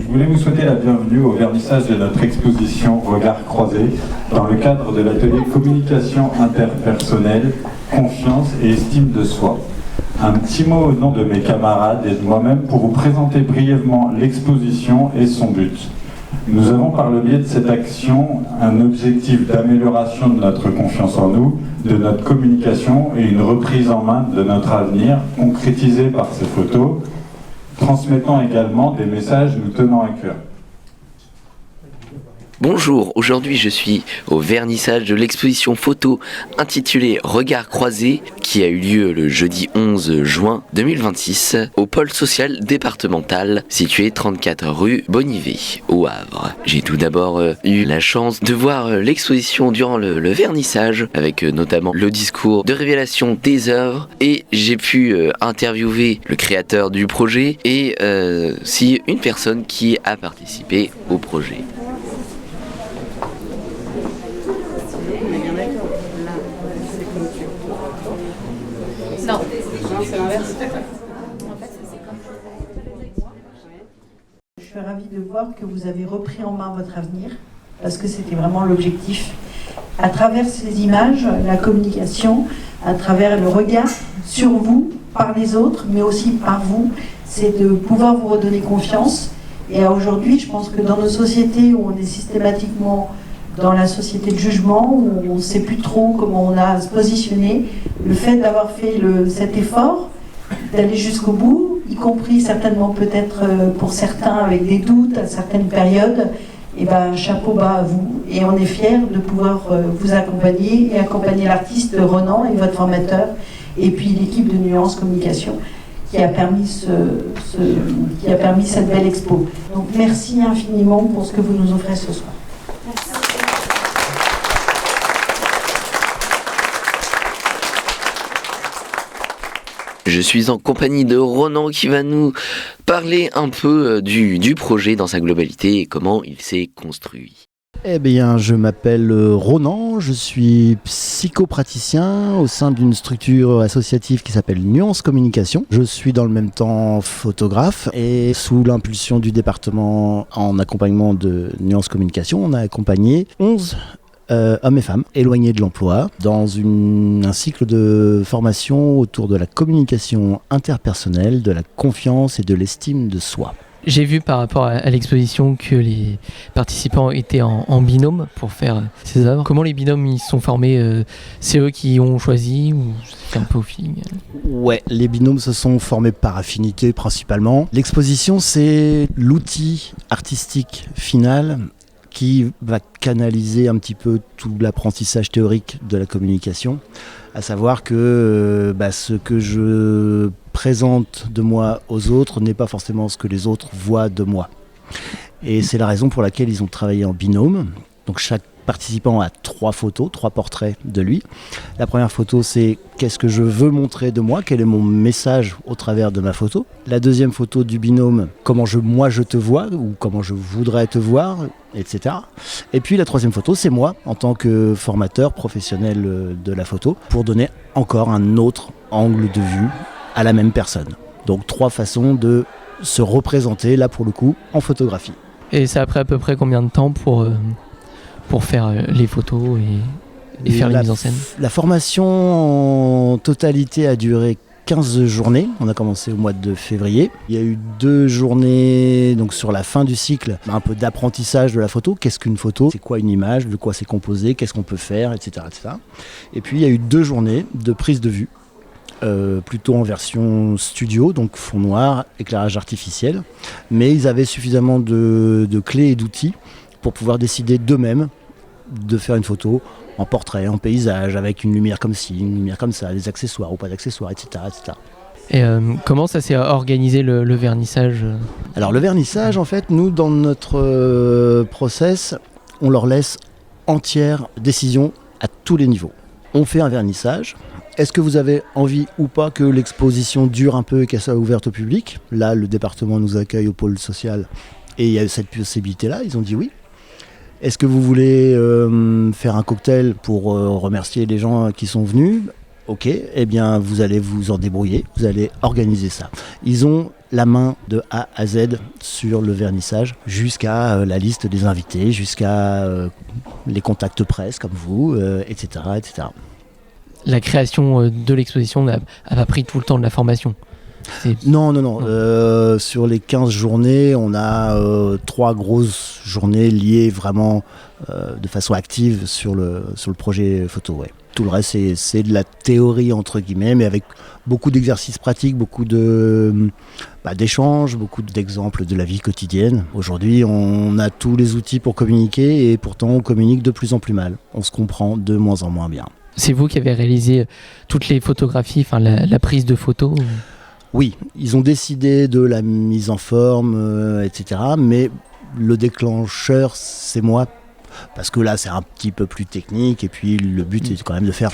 Je voulais vous souhaiter la bienvenue au vernissage de notre exposition Regards croisés dans le cadre de l'atelier Communication interpersonnelle, confiance et estime de soi. Un petit mot au nom de mes camarades et de moi-même pour vous présenter brièvement l'exposition et son but. Nous avons par le biais de cette action un objectif d'amélioration de notre confiance en nous, de notre communication et une reprise en main de notre avenir, concrétisé par ces photos, transmettant également des messages nous tenant à cœur. Bonjour, aujourd'hui je suis au vernissage de l'exposition photo intitulée Regards croisés qui a eu lieu le jeudi 11 juin 2026 au pôle social départemental situé 34 rue Bonnivet au Havre. J'ai tout d'abord eu la chance de voir l'exposition durant le vernissage avec notamment le discours de révélation des œuvres et j'ai pu interviewer le créateur du projet et aussi une personne qui a participé au projet. Non, c'est l'inverse. Je suis ravie de voir que vous avez repris en main votre avenir, parce que c'était vraiment l'objectif. À travers ces images, la communication, à travers le regard sur vous, par les autres, mais aussi par vous, c'est de pouvoir vous redonner confiance. Et aujourd'hui, je pense que dans nos sociétés où on est systématiquement dans la société de jugement, où on ne sait plus trop comment on a à se positionner, le fait d'avoir fait cet effort, d'aller jusqu'au bout, y compris certainement peut-être pour certains avec des doutes à certaines périodes, et ben chapeau bas à vous. Et on est fiers de pouvoir vous accompagner et accompagner l'artiste Ronan et votre formateur, et puis l'équipe de Nuance Communication qui a permis cette belle expo. Donc merci infiniment pour ce que vous nous offrez ce soir. Merci. Je suis en compagnie de Ronan qui va nous parler un peu du projet dans sa globalité et comment il s'est construit. Eh bien, je m'appelle Ronan, je suis psychopraticien au sein d'une structure associative qui s'appelle Nuance Communication. Je suis dans le même temps photographe et sous l'impulsion du département en accompagnement de Nuance Communication, on a accompagné 11 hommes et femmes éloignés de l'emploi dans un cycle de formation autour de la communication interpersonnelle, de la confiance et de l'estime de soi. J'ai vu par rapport à l'exposition que les participants étaient en binôme pour faire ces œuvres. Comment les binômes ils sont formés c'est eux qui ont choisi ou c'est un peu au feeling? Ouais, les binômes se sont formés par affinité principalement. L'exposition, c'est l'outil artistique final qui va canaliser un petit peu tout l'apprentissage théorique de la communication, à savoir que ce que je présente de moi aux autres n'est pas forcément ce que les autres voient de moi. Et c'est la raison pour laquelle ils ont travaillé en binôme. Donc chaque participant a 3 photos, 3 portraits de lui. La première photo, c'est qu'est-ce que je veux montrer de moi, quel est mon message au travers de ma photo. La deuxième photo du binôme, comment moi je te vois ou comment je voudrais te voir, etc. Et puis la troisième photo, c'est moi en tant que formateur professionnel de la photo pour donner encore un autre angle de vue à la même personne. Donc 3 façons de se représenter, là pour le coup, en photographie. Et ça a pris à peu près combien de temps pour faire les photos et faire les mises en scène? La formation en totalité a duré 15 journées. On a commencé au mois de février. Il y a eu 2 journées donc sur la fin du cycle, un peu d'apprentissage de la photo. Qu'est-ce qu'une photo? C'est quoi une image? De quoi c'est composé? Qu'est-ce qu'on peut faire? Etc., etc. Et puis il y a eu 2 journées de prise de vue. Plutôt en version studio, donc fond noir, éclairage artificiel. Mais ils avaient suffisamment de clés et d'outils pour pouvoir décider d'eux-mêmes de faire une photo en portrait, en paysage, avec une lumière comme ci, une lumière comme ça, des accessoires ou pas d'accessoires, etc. etc. Et comment ça s'est organisé le vernissage? Alors le vernissage, en fait, nous, dans notre process, on leur laisse entière décision à tous les niveaux. On fait un vernissage. Est-ce que vous avez envie ou pas que l'exposition dure un peu et qu'elle soit ouverte au public? Là, le département nous accueille au pôle social et il y a cette possibilité-là, ils ont dit oui. Est-ce que vous voulez faire un cocktail pour remercier les gens qui sont venus? Ok, eh bien vous allez vous en débrouiller, vous allez organiser ça. Ils ont la main de A à Z sur le vernissage, jusqu'à la liste des invités, jusqu'à les contacts presse comme vous, etc., etc. La création de l'exposition n'a pas pris tout le temps de la formation. Non. Sur les 15 journées, on a 3 grosses journées liées vraiment de façon active sur le projet photo. Ouais. Tout le reste, c'est de la théorie, entre guillemets, mais avec beaucoup d'exercices pratiques, beaucoup d'échanges, beaucoup d'exemples de la vie quotidienne. Aujourd'hui, on a tous les outils pour communiquer et pourtant on communique de plus en plus mal. On se comprend de moins en moins bien. C'est vous qui avez réalisé toutes les photographies, enfin la prise de photos? Oui, ils ont décidé de la mise en forme, etc. Mais le déclencheur, c'est moi. Parce que là, c'est un petit peu plus technique. Et puis, le but est quand même de faire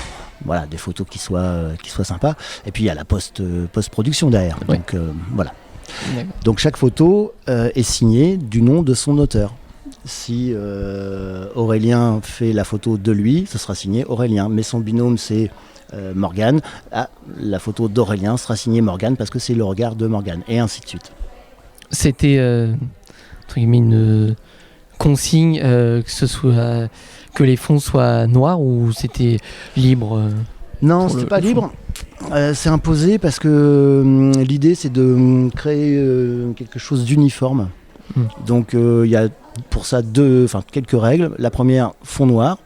des photos qui soient sympas. Et puis, il y a la post-production derrière. Ouais. Donc, voilà. Donc, chaque photo est signée du nom de son auteur. Si Aurélien fait la photo de lui, ce sera signé Aurélien. Mais son binôme, c'est Morgane. La photo d'Aurélien sera signée Morgane parce que c'est le regard de Morgane. Et ainsi de suite. C'était entre guillemets une consigne que les fonds soient noirs, ou c'était libre? Non, c'était pas libre. C'est imposé parce que l'idée, c'est de créer quelque chose d'uniforme. Donc il y a pour ça quelques règles. La première, fond noir.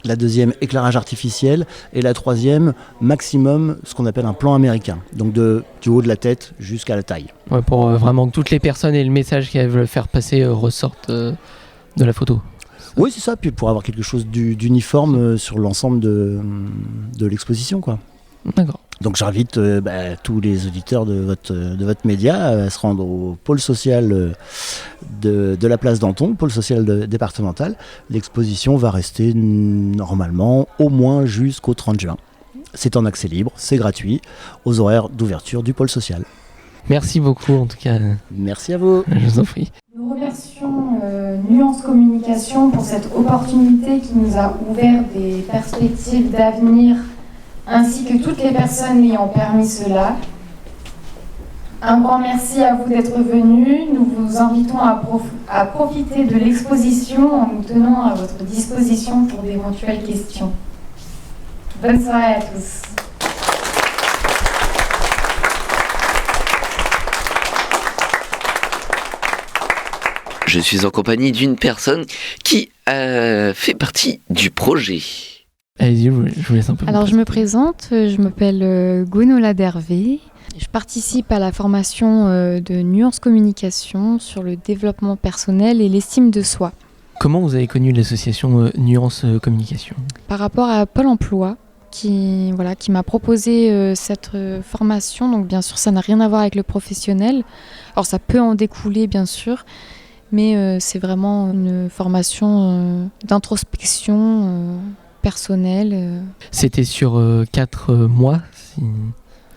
La deuxième, éclairage artificiel. Et la troisième, maximum, ce qu'on appelle un plan américain. Donc du haut de la tête jusqu'à la taille. Ouais, pour vraiment que toutes les personnes et le message qu'elles veulent faire passer ressortent de la photo. Oui, c'est ça. Puis pour avoir quelque chose d'uniforme sur l'ensemble de l'exposition, quoi. D'accord. Donc j'invite tous les auditeurs de votre média à se rendre au pôle social de la place Danton, pôle social départemental. L'exposition va rester normalement au moins jusqu'au 30 juin. C'est en accès libre, c'est gratuit, aux horaires d'ouverture du pôle social. Merci beaucoup en tout cas. Merci à vous. Je vous en prie. Nous remercions Nuance Communication pour cette opportunité qui nous a ouvert des perspectives d'avenir, ainsi que toutes les personnes ayant permis cela. Un grand merci à vous d'être venus. Nous vous invitons à profiter de l'exposition en nous tenant à votre disposition pour d'éventuelles questions. Bonne soirée à tous. Je suis en compagnie d'une personne qui fait partie du projet. Allez-y, je vous laisse un peu. Alors je me présente, je m'appelle Gwenola Dervé. Je participe à la formation de Nuance Communication sur le développement personnel et l'estime de soi. Comment vous avez connu l'association Nuance Communication? Par rapport à Pôle emploi, qui m'a proposé cette formation. Donc bien sûr, ça n'a rien à voir avec le professionnel. Alors ça peut en découler, bien sûr, mais c'est vraiment une formation d'introspection personnelle. C'était sur 4 mois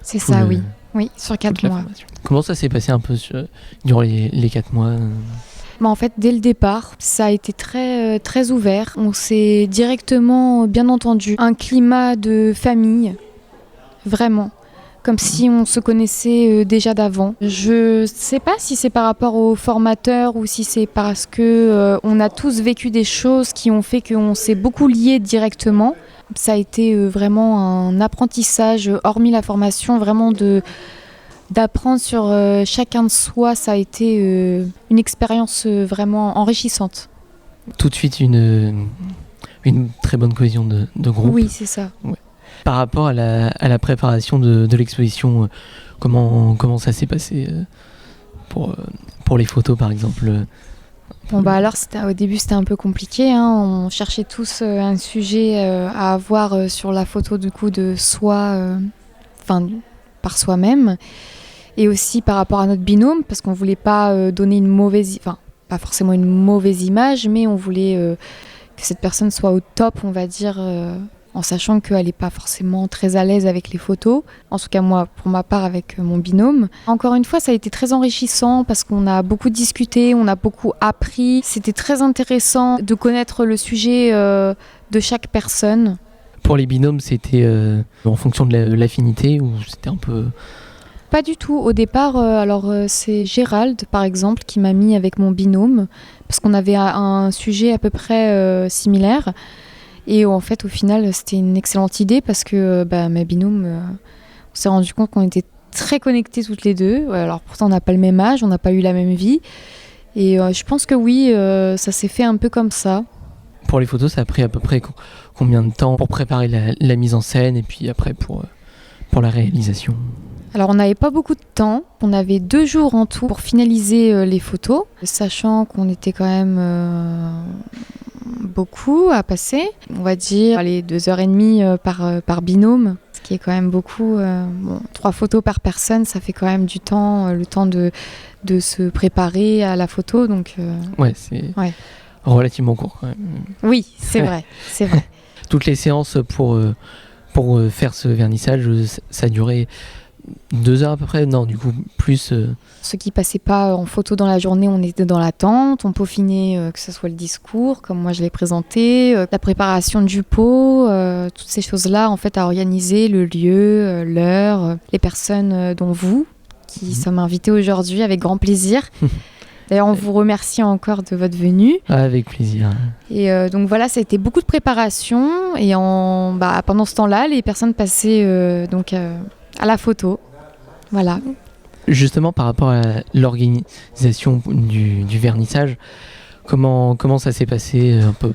C'est ça, oui. Oui, sur 4 mois. Comment ça s'est passé un peu durant les 4 mois? En fait, dès le départ, ça a été très, très ouvert. On s'est directement, bien entendu, un climat de famille, vraiment, comme si on se connaissait déjà d'avant. Je ne sais pas si c'est par rapport aux formateurs ou si c'est parce que on a tous vécu des choses qui ont fait qu'on s'est beaucoup liés directement. Ça a été vraiment un apprentissage, hormis la formation, vraiment d'apprendre sur chacun de soi. Ça a été une expérience vraiment enrichissante. Tout de suite une très bonne cohésion de groupe. Oui, c'est ça. Ouais. Par rapport à la préparation de l'exposition, comment ça s'est passé pour les photos par exemple? Alors au début c'était un peu compliqué, hein. On cherchait tous un sujet à avoir sur la photo du coup de soi, par soi-même, et aussi par rapport à notre binôme, parce qu'on voulait pas donner pas forcément une mauvaise image, mais on voulait que cette personne soit au top, on va dire, en sachant qu'elle n'est pas forcément très à l'aise avec les photos. En tout cas, moi, pour ma part, avec mon binôme. Encore une fois, ça a été très enrichissant parce qu'on a beaucoup discuté, on a beaucoup appris. C'était très intéressant de connaître le sujet de chaque personne. Pour les binômes, c'était en fonction de l'affinité ou c'était un peu... Pas du tout. Au départ, c'est Gérald, par exemple, qui m'a mis avec mon binôme, parce qu'on avait un sujet à peu près similaire. Et en fait, au final, c'était une excellente idée, parce que ma binôme, on s'est rendu compte qu'on était très connectés toutes les deux. Alors pourtant, on n'a pas le même âge, on n'a pas eu la même vie. Et je pense que oui, ça s'est fait un peu comme ça. Pour les photos, ça a pris à peu près combien de temps pour préparer la mise en scène et puis après pour la réalisation? Alors on n'avait pas beaucoup de temps, on avait 2 jours en tout pour finaliser les photos, sachant qu'on était quand même beaucoup à passer, on va dire 2h30 par binôme, ce qui est quand même beaucoup. 3 photos par personne, ça fait quand même du temps, le temps de se préparer à la photo, donc... c'est relativement court quand même. Oui, c'est vrai, c'est vrai. Toutes les séances pour faire ce vernissage, ça a duré 2 heures à peu près? Non, du coup, plus... Ceux qui passaient pas en photo dans la journée, on était dans l'attente, on peaufinait que ce soit le discours, comme moi je l'ai présenté, la préparation du pot, toutes ces choses-là, en fait, à organiser, le lieu, l'heure, les personnes dont vous, qui sommes invités aujourd'hui avec grand plaisir. D'ailleurs, on vous remercie encore de votre venue. Avec plaisir. Et donc voilà, ça a été beaucoup de préparation. Et pendant ce temps-là, les personnes passaient à la photo. Voilà. Justement, par rapport à l'organisation du vernissage, comment ça s'est passé un peu?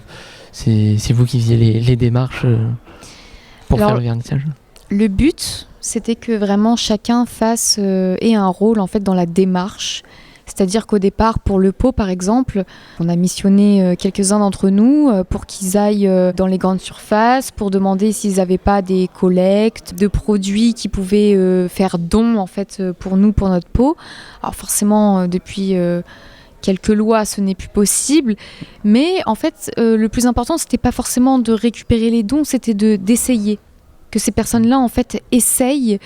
C'est vous qui faisiez les démarches pour faire le vernissage? Le but, c'était que vraiment chacun ait un rôle en fait dans la démarche. C'est-à-dire qu'au départ, pour le pot par exemple, on a missionné quelques-uns d'entre nous pour qu'ils aillent dans les grandes surfaces, pour demander s'ils n'avaient pas des collectes de produits qui pouvaient faire don en fait pour nous, pour notre pot. Alors forcément, depuis quelques lois, ce n'est plus possible. Mais en fait, le plus important, c'était pas forcément de récupérer les dons, c'était d'essayer. Que ces personnes-là en fait essayent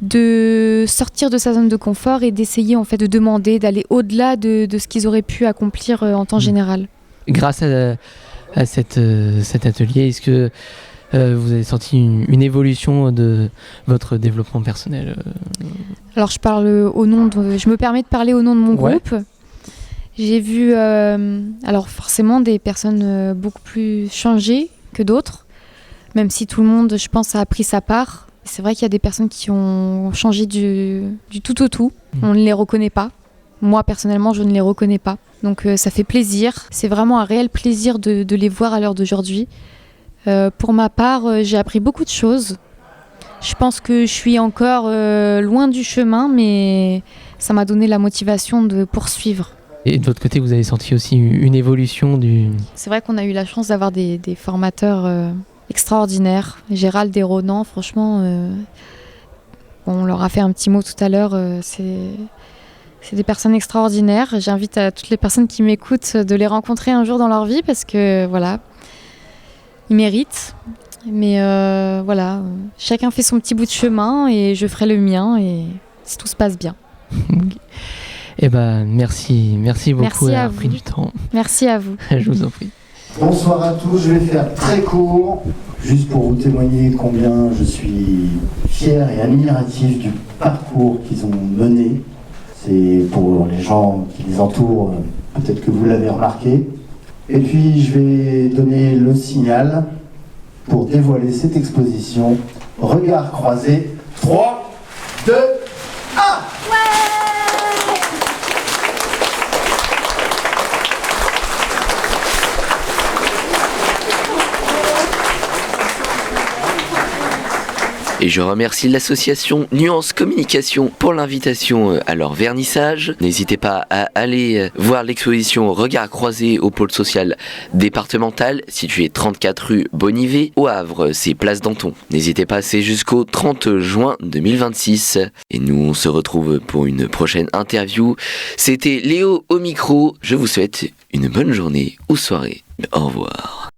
de sortir de sa zone de confort et d'essayer en fait de demander, d'aller au-delà de ce qu'ils auraient pu accomplir en temps général. Grâce à cet atelier, est-ce que vous avez senti une évolution de votre développement personnel? Alors je me permets de parler au nom de mon groupe. J'ai vu alors forcément des personnes beaucoup plus changées que d'autres, même si tout le monde, je pense, a pris sa part. C'est vrai qu'il y a des personnes qui ont changé du tout au tout. On ne les reconnaît pas. Moi, personnellement, je ne les reconnais pas. Donc ça fait plaisir. C'est vraiment un réel plaisir de les voir à l'heure d'aujourd'hui. Pour ma part, j'ai appris beaucoup de choses. Je pense que je suis encore loin du chemin, mais ça m'a donné la motivation de poursuivre. Et de votre côté, vous avez senti aussi une évolution C'est vrai qu'on a eu la chance d'avoir des formateurs extraordinaire. Gérald et Ronan, franchement, on leur a fait un petit mot tout à l'heure, c'est des personnes extraordinaires. J'invite à toutes les personnes qui m'écoutent de les rencontrer un jour dans leur vie parce que voilà, ils méritent. Mais chacun fait son petit bout de chemin et je ferai le mien et si tout se passe bien. Eh ben, merci beaucoup d'avoir pris du temps. Merci à vous. Je vous en prie. Bonsoir à tous, je vais faire très court, juste pour vous témoigner combien je suis fier et admiratif du parcours qu'ils ont mené. C'est pour les gens qui les entourent, peut-être que vous l'avez remarqué. Et puis je vais donner le signal pour dévoiler cette exposition. Regard croisé, 3, 2, 1 ! Et je remercie l'association Nuance Communication pour l'invitation à leur vernissage. N'hésitez pas à aller voir l'exposition Regard croisé au pôle social départemental, situé 34 rue Bonnivet. Au Havre, c'est place Danton. N'hésitez pas, c'est jusqu'au 30 juin 2026. Et nous, on se retrouve pour une prochaine interview. C'était Léo au micro. Je vous souhaite une bonne journée ou soirée. Au revoir.